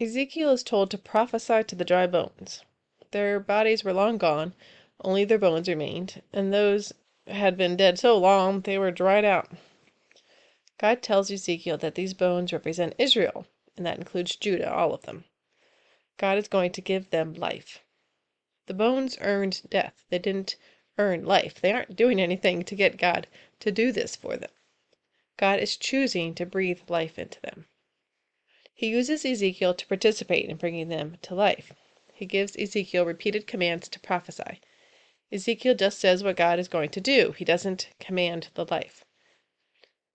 Ezekiel is told to prophesy to the dry bones. Their bodies were long gone, only their bones remained, and those had been dead so long they were dried out. God tells Ezekiel that these bones represent Israel, and that includes Judah, all of them. God is going to give them life. The bones earned death. They didn't earn life. They aren't doing anything to get God to do this for them. God is choosing to breathe life into them. He uses Ezekiel to participate in bringing them to life. He gives Ezekiel repeated commands to prophesy. Ezekiel just says what God is going to do. He doesn't command the life.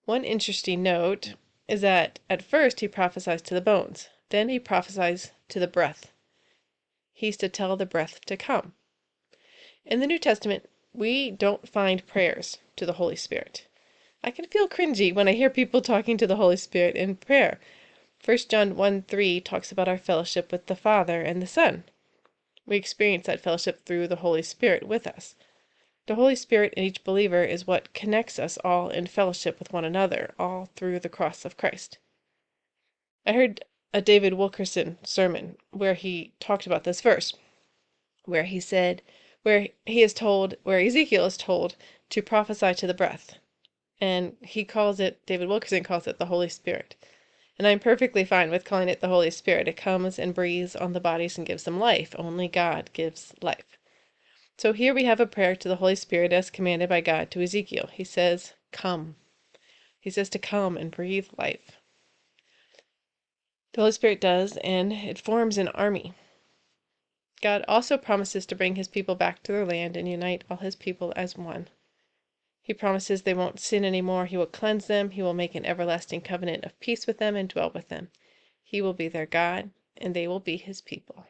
One interesting note is that at first he prophesies to the bones. Then he prophesies to the breath. He's to tell the breath to come. In the New Testament, we don't find prayers to the Holy Spirit. I can feel cringy when I hear people talking to the Holy Spirit in prayer. 1 John 1:3 talks about our fellowship with the Father and the Son. We experience that fellowship through the Holy Spirit with us. The Holy Spirit in each believer is what connects us all in fellowship with one another, all through the cross of Christ. I heard a David Wilkerson sermon where he talked about this verse, where he said, where Ezekiel is told to prophesy to the breath. And David Wilkerson calls it the Holy Spirit. And I'm perfectly fine with calling it the Holy Spirit. It comes and breathes on the bodies and gives them life. Only God gives life. So here we have a prayer to the Holy Spirit as commanded by God to Ezekiel. He says, come. He says to come and breathe life. The Holy Spirit does, and it forms an army. God also promises to bring his people back to their land and unite all his people as one. He promises they won't sin anymore. He will cleanse them. He will make an everlasting covenant of peace with them and dwell with them. He will be their God, and they will be his people.